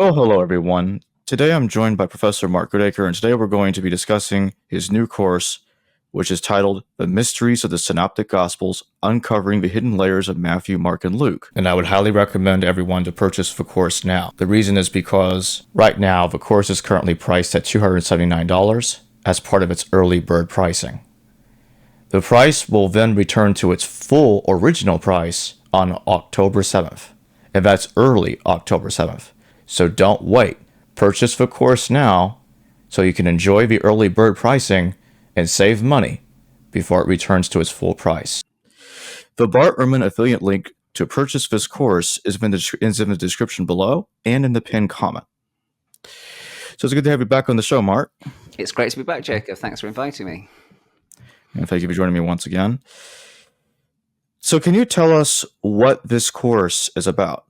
Well, hello everyone. Today I'm joined by Professor Mark Goodacre, and today we're going to be discussing his new course, which is titled The Mysteries of the Synoptic Gospels, Uncovering the Hidden Layers of Matthew, Mark, and Luke. And I would highly recommend everyone to purchase the course now. The reason is because right now the course is currently priced at $279 as part of its early bird pricing. The price will then return to its full original price on October 7th, and that's early October 7th. So don't wait. Purchase the course now so you can enjoy the early bird pricing and save money before it returns to its full price. The Bart Ehrman affiliate link to purchase this course is in the description below and in the pinned comment. So it's good to have you back on the show, Mark. It's great to be back, Jacob. Thanks for inviting me. And thank you for joining me once again. So can you tell us what this course is about?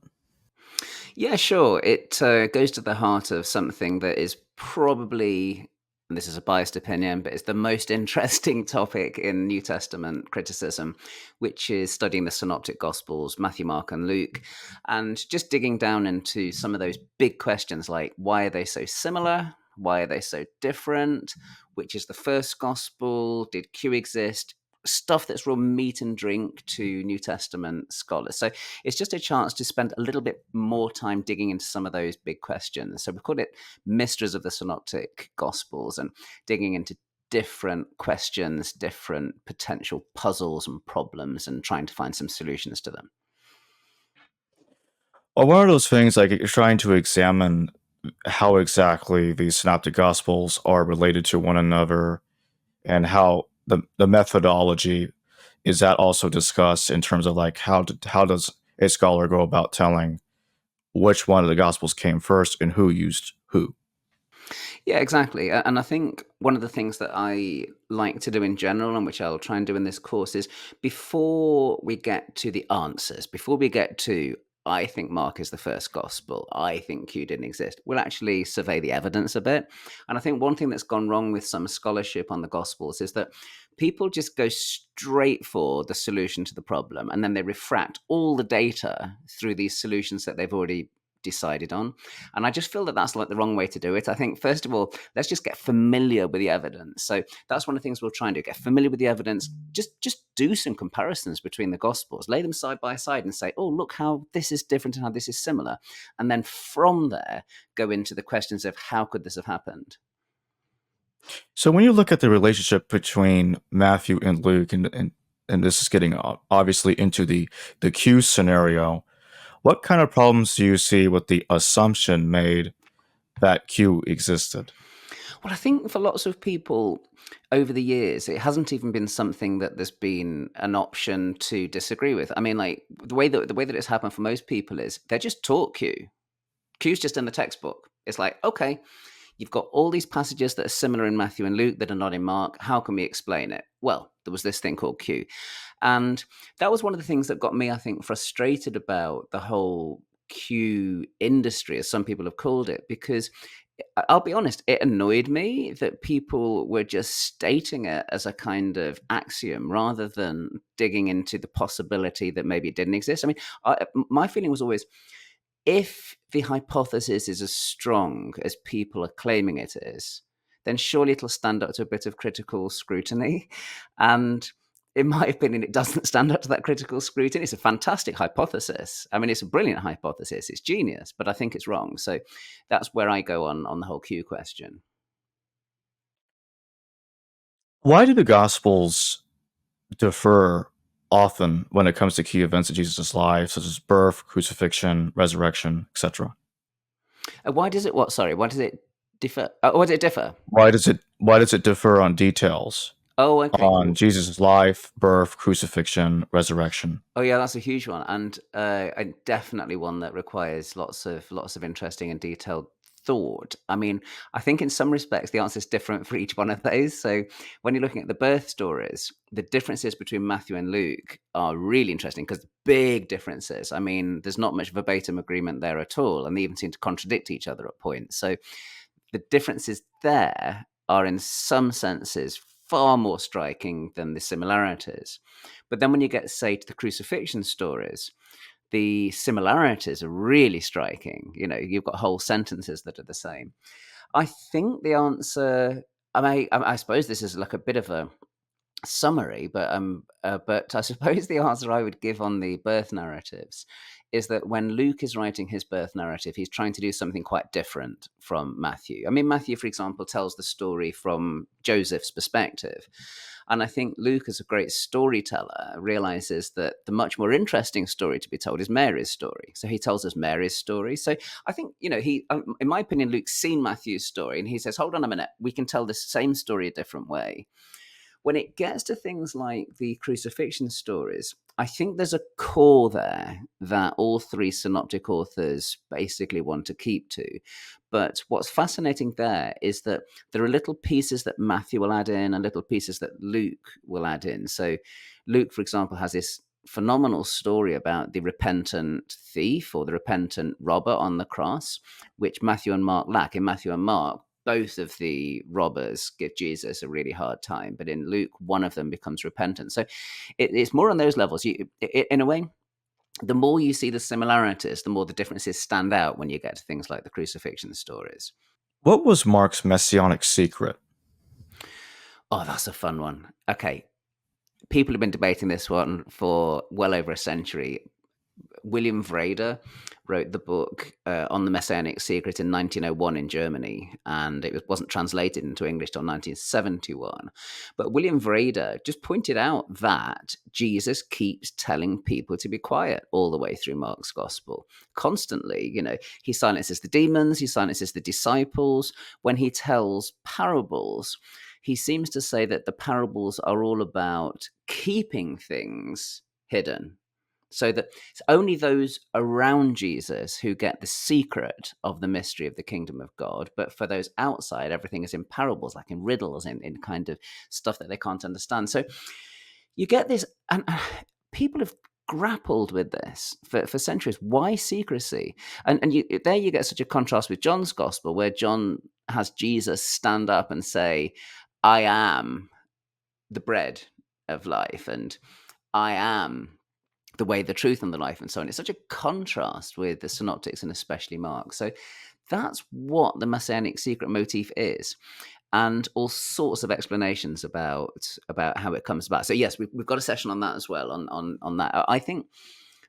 Yeah, sure. It goes to the heart of something that is probably, and this is a biased opinion, but it's the most interesting topic in New Testament criticism, which is studying the Synoptic Gospels, Matthew, Mark, and Luke, and just digging down into some of those big questions like why are they so similar? Why are they so different? Which is the first gospel? Did Q exist? Stuff that's real meat and drink to New Testament scholars. So it's just a chance to spend a little bit more time digging into some of those big questions. So we call it Mysteries of the Synoptic Gospels, and digging into different questions, different potential puzzles and problems, and trying to find some solutions to them. Well, one of those things, like you're trying to examine how exactly the synoptic gospels are related to one another, and how the methodology is that also discussed in terms of like how does a scholar go about telling which one of the gospels came first and who used who? Yeah, exactly. And I think one of the things that I like to do in general, and which I'll try and do in this course, is before we get to the answers, before we get to, I think Mark is the first gospel, I think Q didn't exist, we'll actually survey the evidence a bit. And I think one thing that's gone wrong with some scholarship on the gospels is that people just go straight for the solution to the problem, and then they refract all the data through these solutions that they've already decided on. And I just feel that that's like the wrong way to do it. I think, first of all, let's just get familiar with the evidence. So that's one of the things we'll try and do, get familiar with the evidence, just do some comparisons between the gospels, lay them side by side and say, oh, look how this is different and how this is similar. And then from there, go into the questions of how could this have happened? So when you look at the relationship between Matthew and Luke, and this is getting obviously into the Q scenario, what kind of problems do you see with the assumption made that Q existed? Well, I think for lots of people over the years, it hasn't even been something that there's been an option to disagree with. I mean, like the way that it's happened for most people is they're just taught Q. Q's just in the textbook. It's like, okay, you've got all these passages that are similar in Matthew and Luke that are not in Mark. How can we explain it? Well, there was this thing called Q. And that was one of the things that got me, I think, frustrated about the whole Q industry, as some people have called it, because I'll be honest, it annoyed me that people were just stating it as a kind of axiom rather than digging into the possibility that maybe it didn't exist. I mean, my feeling was always, if the hypothesis is as strong as people are claiming it is, then surely it'll stand up to a bit of critical scrutiny. And in my opinion, it doesn't stand up to that critical scrutiny. It's a fantastic hypothesis. I mean, it's a brilliant hypothesis. It's genius, but I think it's wrong. So that's where I go on the whole Q question. Why do the Gospels differ often when it comes to key events in Jesus' life, such as birth, crucifixion, resurrection, etc.? Why does it what? Sorry, why does it differ? Why does it differ? Why does it differ on details Oh, okay. on Jesus' life, birth, crucifixion, resurrection? Oh yeah, that's a huge one, and definitely one that requires lots of interesting and detailed thought. I mean, I think in some respects the answer is different for each one of those. So when you're looking at the birth stories, the differences between Matthew and Luke are really interesting because big differences. I mean, there's not much verbatim agreement there at all, and they even seem to contradict each other at points. So the differences there are in some senses far more striking than the similarities. But then when you get, say, to the crucifixion stories, the similarities are really striking. You've got whole sentences that are the same. I think the answer. I suppose this is like a bit of a summary, but I suppose the answer I would give on the birth narratives is that when Luke is writing his birth narrative, he's trying to do something quite different from Matthew. I mean, Matthew, for example, tells the story from Joseph's perspective. And I think Luke, as a great storyteller, realizes that the much more interesting story to be told is Mary's story. So he tells us Mary's story. So I think, in my opinion, Luke's seen Matthew's story and he says, hold on a minute, we can tell this same story a different way. When it gets to things like the crucifixion stories, I think there's a core there that all three synoptic authors basically want to keep to. But what's fascinating there is that there are little pieces that Matthew will add in and little pieces that Luke will add in. So Luke, for example, has this phenomenal story about the repentant thief or the repentant robber on the cross, which Matthew and Mark lack. In Matthew and Mark, both of the robbers give Jesus a really hard time, but in Luke, one of them becomes repentant. So it's more on those levels. In a way, the more you see the similarities, the more the differences stand out when you get to things like the crucifixion stories. What was Mark's messianic secret? Oh, that's a fun one. Okay. People have been debating this one for well over a century. William Vrede wrote the book on the Messianic Secret in 1901 in Germany, and it wasn't translated into English till 1971. But William Vrede just pointed out that Jesus keeps telling people to be quiet all the way through Mark's gospel. Constantly, he silences the demons, he silences the disciples. When he tells parables, he seems to say that the parables are all about keeping things hidden, so that it's only those around Jesus who get the secret of the mystery of the kingdom of God. But for those outside, everything is in parables, like in riddles, in kind of stuff that they can't understand. So you get this, and people have grappled with this for centuries. Why secrecy? And there you get such a contrast with John's gospel, where John has Jesus stand up and say, I am the bread of life, and I am the way, the truth, and the life, and so on. It's such a contrast with the synoptics and especially Mark. So that's what the Messianic secret motif is, and all sorts of explanations about how it comes about. So yes, we've got a session on that as well. On that, I think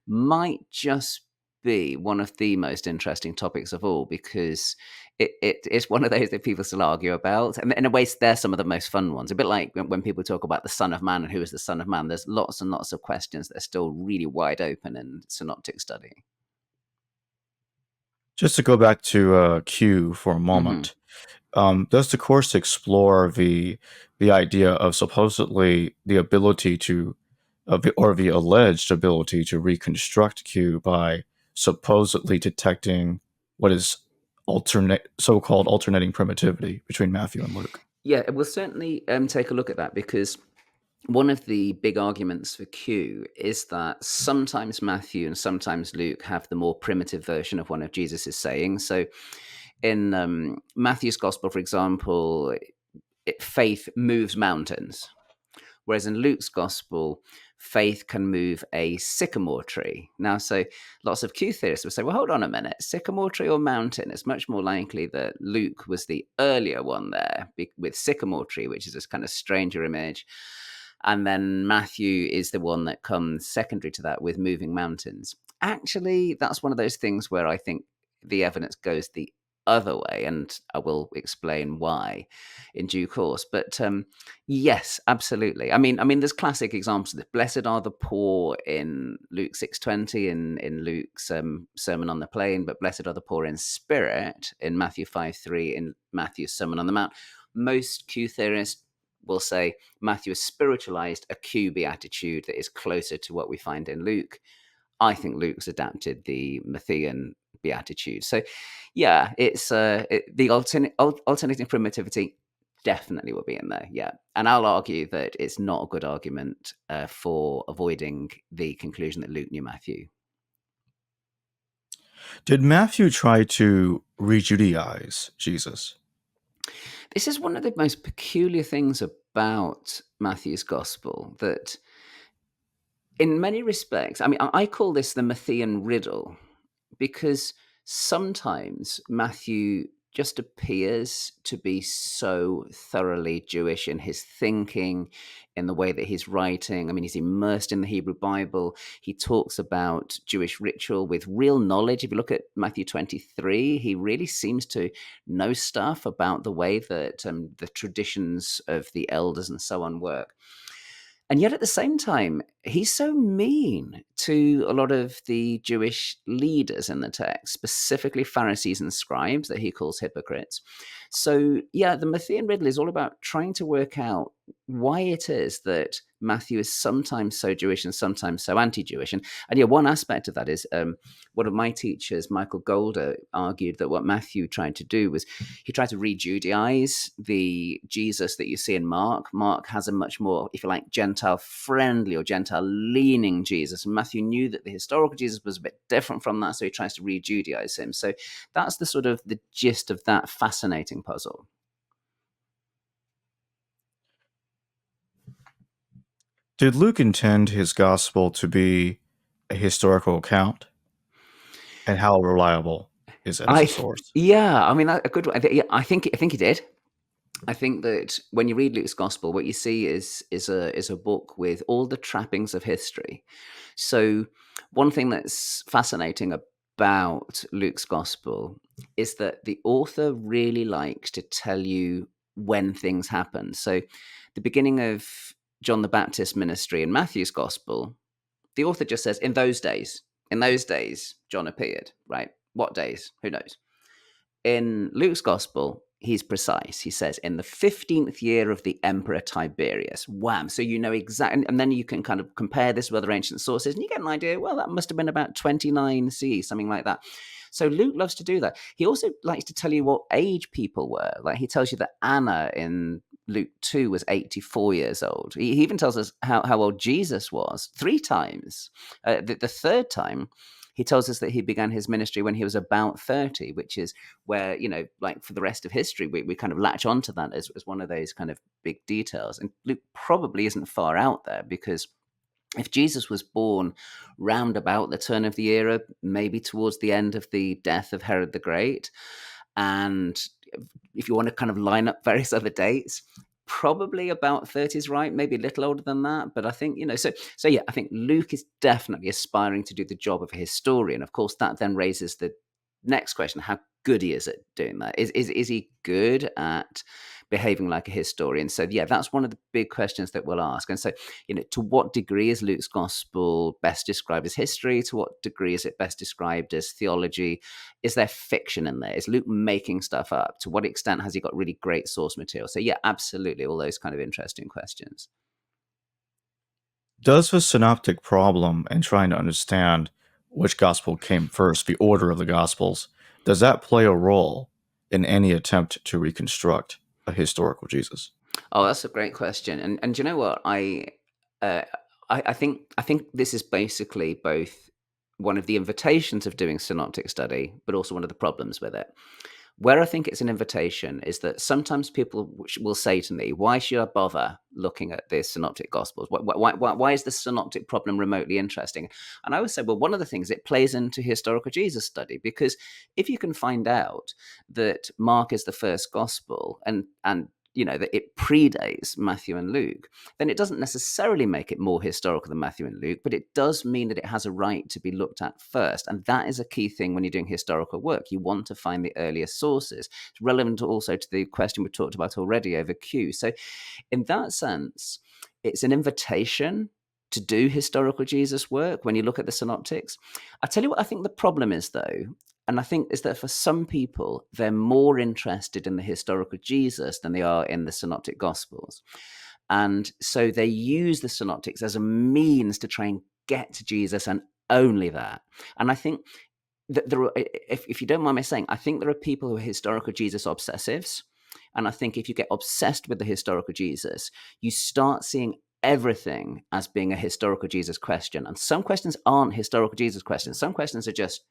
might just be one of the most interesting topics of all, because it's one of those that people still argue about, and in a way they're some of the most fun ones. A bit like when people talk about the Son of Man and who is the Son of Man, there's lots and lots of questions that are still really wide open in synoptic study. Just to go back to Q for a Hmm. moment, does the course explore the idea of supposedly the ability to, or the alleged ability to reconstruct Q by supposedly detecting what is so-called alternating primitivity between Matthew and Luke? Yeah, we'll certainly take a look at that, because one of the big arguments for Q is that sometimes Matthew and sometimes Luke have the more primitive version of one of Jesus' sayings. So in Matthew's gospel, for example, faith moves mountains. Whereas in Luke's gospel, faith can move a sycamore tree. Now, so lots of Q theorists will say, well, hold on a minute, sycamore tree or mountain? It's much more likely that Luke was the earlier one there with sycamore tree, which is this kind of stranger image. And then Matthew is the one that comes secondary to that with moving mountains. Actually, that's one of those things where I think the evidence goes the other way, and I will explain why in due course. But yes, absolutely. I mean, there's classic examples of this. Blessed are the poor in Luke 6:20, in Luke's Sermon on the Plain, but blessed are the poor in spirit in Matthew 5:3, in Matthew's Sermon on the Mount. Most Q theorists will say Matthew has spiritualized a Q beatitude that is closer to what we find in Luke. I think Luke's adapted the Matthean beatitude. So, yeah, it's the alternating primitivity definitely will be in there. Yeah, and I'll argue that it's not a good argument for avoiding the conclusion that Luke knew Matthew. Did Matthew try to re-Judaize Jesus? This is one of the most peculiar things about Matthew's gospel, that In many respects, I mean, I call this the Meean Riddle because sometimes Matthew just appears to be so thoroughly Jewish in his thinking, in the way that he's writing. I mean, he's immersed in the Hebrew Bible. He talks about Jewish ritual with real knowledge. If you look at Matthew 23, he really seems to know stuff about the way that the traditions of the elders and so on work. And yet at the same time, he's so mean to a lot of the Jewish leaders in the text, specifically Pharisees and scribes that he calls hypocrites. So, yeah, the Matthean riddle is all about trying to work out why it is that Matthew is sometimes so Jewish and sometimes so anti-Jewish. And yeah, one aspect of that is one of my teachers, Michael Golder, argued that what Matthew tried to do was he tried to re-Judaize the Jesus that you see in Mark. Mark has a much more, if you like, Gentile-friendly or Gentile-leaning Jesus. And Matthew knew that the historical Jesus was a bit different from that, so he tries to re-Judaize him. So that's the sort of the gist of that fascinating puzzle. Did Luke intend his gospel to be a historical account? And how reliable is it as a source? Yeah, I mean, a good one. Yeah, I think he did. I think that when you read Luke's gospel, what you see is a book with all the trappings of history. So one thing that's fascinating about Luke's gospel is that the author really likes to tell you when things happen. So the beginning of John the Baptist ministry in Matthew's gospel, the author just says, in those days, John appeared, right? What days? Who knows? In Luke's gospel, he's precise. He says, in the 15th year of the Emperor Tiberius. Wham. So you know exactly. And then you can kind of compare this with other ancient sources and you get an idea. Well, that must have been about 29 CE, something like that. So Luke loves to do that. He also likes to tell you what age people were. Like he tells you that Anna in Luke 2 was 84 years old. He even tells us how old Jesus was 3 times. The third time, he tells us that he began his ministry when he was about 30, which is where, you know, like for the rest of history, we kind of latch onto that as one of those kind of big details. And Luke probably isn't far out there because if Jesus was born round about the turn of the era, maybe towards the end of the death of Herod the Great, and if you want to kind of line up various other dates, probably about 30 is right, maybe a little older than that. But I think, you know, so yeah, I think Luke is definitely aspiring to do the job of a historian. Of course, that then raises the next question: how good he is at doing that? Is he good at behaving like a historian? So yeah, that's one of the big questions that we'll ask. And so, you know, to what degree is Luke's gospel best described as history? To what degree is it best described as theology? Is there fiction in there? Is Luke making stuff up? To what extent has he got really great source material? So yeah, absolutely, all those kind of interesting questions. Does the synoptic problem in trying to understand which gospel came first, the order of the gospels, does that play a role in any attempt to reconstruct a historical Jesus? Oh, that's a great question. And you know what? Uh, I think this is basically both one of the invitations of doing synoptic study, but also one of the problems with it. Where I think it's an invitation is that sometimes people will say to me, "Why should I bother looking at the synoptic gospels? Why is the synoptic problem remotely interesting?" And I would say, well, one of the things it plays into historical Jesus study, because if you can find out that Mark is the first gospel and you know that it predates Matthew and Luke, then it doesn't necessarily make it more historical than Matthew and Luke, but it does mean that it has a right to be looked at first. And that is a key thing when you're doing historical work. You want to find the earliest sources. It's relevant also to the question we talked about already over Q. So in that sense, it's an invitation to do historical Jesus work when you look at the synoptics. I tell you what I think the problem is, though, and I think is that for some people, they're more interested in the historical Jesus than they are in the synoptic gospels. And so they use the synoptics as a means to try and get to Jesus and only that. And I think that there are, if you don't mind me saying, I think there are people who are historical Jesus obsessives. And I think if you get obsessed with the historical Jesus, you start seeing everything as being a historical Jesus question. And some questions aren't historical Jesus questions. Some questions are just,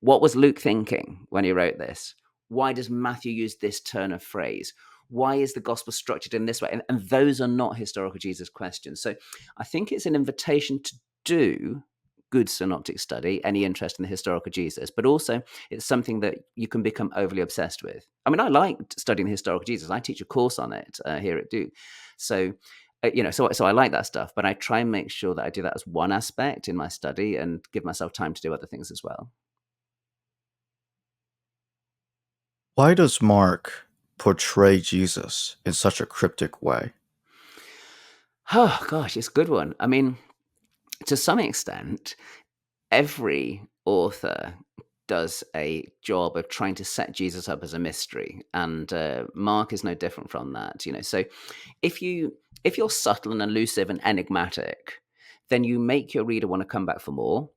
what was Luke thinking when he wrote this? Why does Matthew use this turn of phrase? why is the gospel structured in this way? And those are not historical Jesus questions. So I think it's an invitation to do good synoptic study, any interest in the historical Jesus, but also it's something that you can become overly obsessed with. I mean, I like studying the historical Jesus. I teach a course on it here at Duke. So so I like that stuff, but I try and make sure that I do that as one aspect in my study and give myself time to do other things as well. Why does Mark portray Jesus in such a cryptic way? Oh, gosh, it's a good one. I mean, to some extent, every author does a job of trying to set Jesus up as a mystery, and Mark is no different from that. So if you're subtle and elusive and enigmatic, then you make your reader want to come back for more.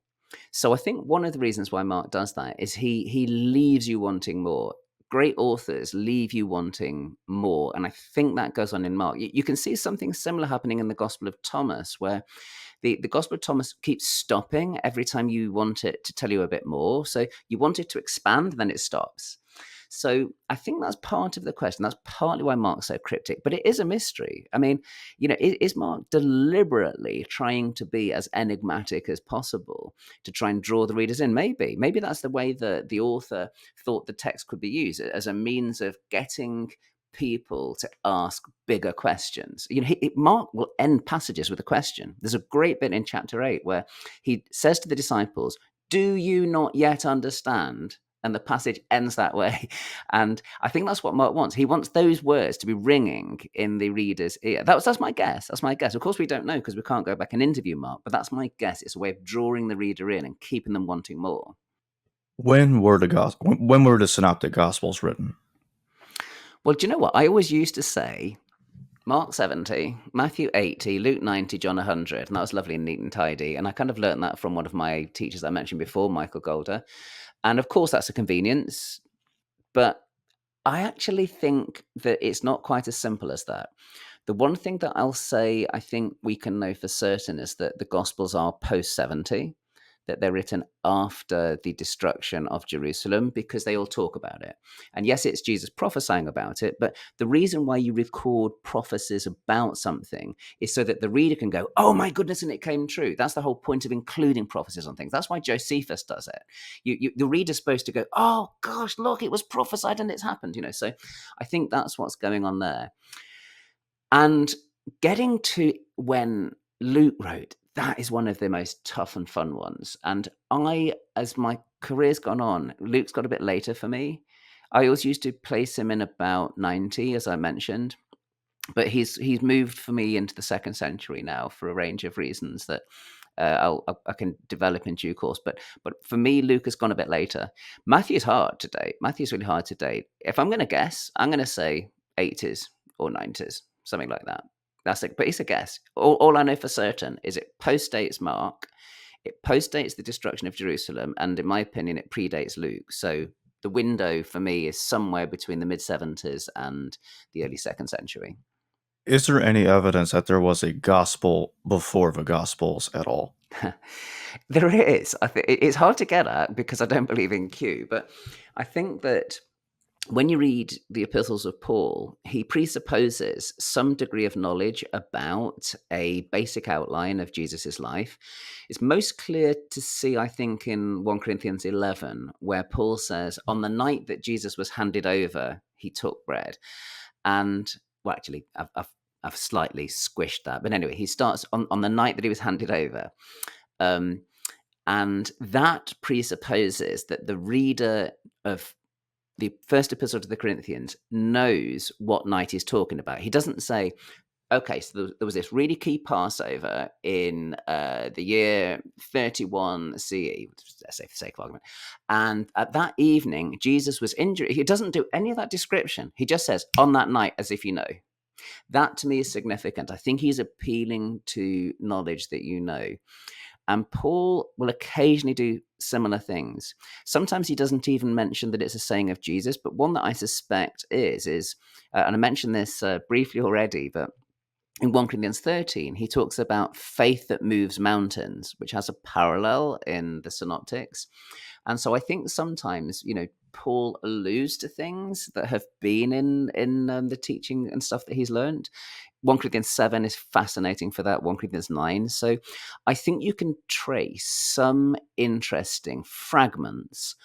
So I think one of the reasons why Mark does that is he leaves you wanting more. Great authors leave you wanting more, and I think that goes on in Mark. You can see something similar happening in the Gospel of Thomas, where the Gospel of Thomas keeps stopping every time you want it to tell you a bit more. So you want it to expand, then it stops. So I think that's part of the question. That's partly why Mark's so cryptic, but it is a mystery. I mean, is Mark deliberately trying to be as enigmatic as possible to try and draw the readers in? Maybe that's the way that the author thought the text could be used as a means of getting people to ask bigger questions. Mark will end passages with a question. There's a great bit in chapter 8 where he says to the disciples, "Do you not yet understand?" And the passage ends that way. And I think that's what Mark wants. He wants those words to be ringing in the reader's ear. That's my guess. That's my guess. Of course, we don't know because we can't go back and interview Mark, but that's my guess. It's a way of drawing the reader in and keeping them wanting more. When were the Synoptic Gospels written? Well, do you know what? I always used to say Mark 70, Matthew 80, Luke 90, John 100. And that was lovely and neat and tidy. And I kind of learned that from one of my teachers I mentioned before, Michael Golder. And of course, that's a convenience. But I actually think that it's not quite as simple as that. The one thing that I'll say I think we can know for certain is that the Gospels are post 70, that they're written after the destruction of Jerusalem because they all talk about it. And yes, it's Jesus prophesying about it, but the reason why you record prophecies about something is so that the reader can go, "Oh my goodness, and it came true." That's the whole point of including prophecies on things. That's why Josephus does it. The reader's supposed to go, "Oh gosh, look, it was prophesied and it's happened." So I think that's what's going on there. And getting to when Luke wrote, that is one of the most tough and fun ones. And as my career's gone on, Luke's got a bit later for me. I always used to place him in about 90, as I mentioned, but he's moved for me into the second century now for a range of reasons that I can develop in due course. But for me, Luke has gone a bit later. Matthew's hard to date. Matthew's really hard to date. If I'm going to guess, I'm going to say 80s or 90s, something like that. That's it. But it's a guess. All I know for certain is it postdates Mark, it postdates the destruction of Jerusalem, and in my opinion, it predates Luke. So the window for me is somewhere between the mid 70s and the early second century. Is there any evidence that there was a gospel before the Gospels at all? There is. I think it's hard to get at because I don't believe in Q, but I think that when you read the epistles of Paul, he presupposes some degree of knowledge about a basic outline of Jesus's life. It's most clear to see, I think, in 1 Corinthians 11, where Paul says, "On the night that Jesus was handed over, he took bread." And, well, actually, I've slightly squished that. But anyway, he starts on the night that he was handed over. And that presupposes that the reader of the first epistle to the Corinthians knows what night he's talking about. He doesn't say, "Okay, so there was this really key Passover in the year 31 CE," let's say for sake of argument, "and at that evening, Jesus was injured." He doesn't do any of that description. He just says, "On that night," as if you know. That to me is significant. I think he's appealing to knowledge that you know. And Paul will occasionally do similar things. Sometimes he doesn't even mention that it's a saying of Jesus, but one that I suspect is and I mentioned this briefly already, but in 1 Corinthians 13, he talks about faith that moves mountains, which has a parallel in the Synoptics. And so I think sometimes, Paul alludes to things that have been in the teaching and stuff that he's learned. 1 Corinthians 7 is fascinating for that, 1 Corinthians 9. So I think you can trace some interesting fragments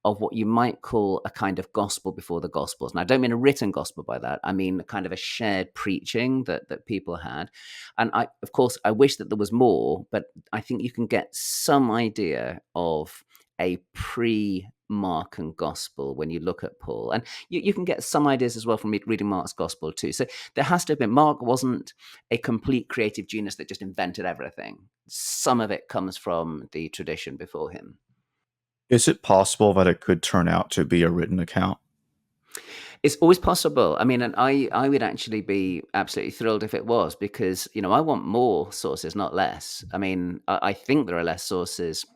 of what you might call a kind of gospel before the gospels. And I don't mean a written gospel by that. I mean kind of a shared preaching that people had. And of course, I wish that there was more, but I think you can get some idea of a pre-Markan gospel when you look at Paul. And you can get some ideas as well from reading Mark's gospel too. So there has to have been, Mark wasn't a complete creative genius that just invented everything. Some of it comes from the tradition before him. Is it possible that it could turn out to be a written account? It's always possible. I mean, and I would actually be absolutely thrilled if it was, because, I want more sources, not less. I mean, I think there are less sources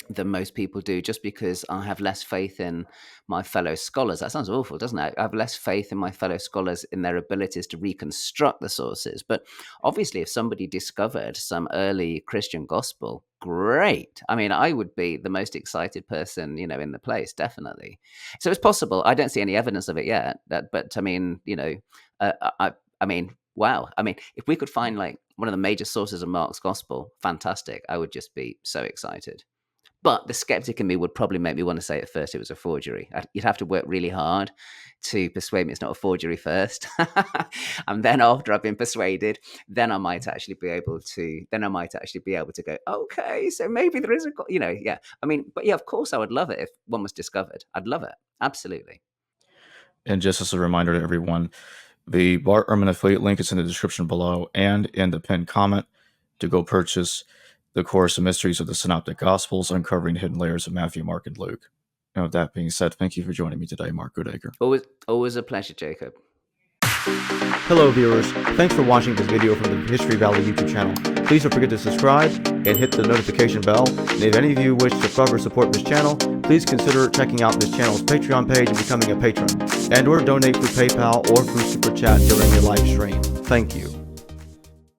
than most people do, just because I have less faith in my fellow scholars. That sounds awful, doesn't it? I have less faith in my fellow scholars in their abilities to reconstruct the sources. But obviously, if somebody discovered some early Christian gospel, great. I mean, I would be the most excited person, in the place, definitely. So it's possible. I don't see any evidence of it yet. But I mean, I mean, wow. I mean, if we could find like one of the major sources of Mark's gospel, fantastic. I would just be so excited. But the skeptic in me would probably make me want to say at first it was a forgery. You'd have to work really hard to persuade me it's not a forgery first. And then after I've been persuaded, then I might actually be able to go, okay, so maybe there is yeah. I mean, but yeah, of course I would love it if one was discovered. I'd love it. Absolutely. And just as a reminder to everyone, the Bart Ehrman affiliate link is in the description below and in the pinned comment to go purchase the course, The Mysteries of the Synoptic Gospels, Uncovering Hidden Layers of Matthew, Mark, and Luke. And with that being said, thank you for joining me today, Mark Goodacre. Always a pleasure, Jacob. Hello viewers, thanks for watching this video from the History Valley YouTube channel. Please don't forget to subscribe and hit the notification bell. And if any of you wish to further support this channel, please consider checking out this channel's Patreon page and becoming a patron. And or donate through PayPal or through Super Chat during your live stream. Thank you.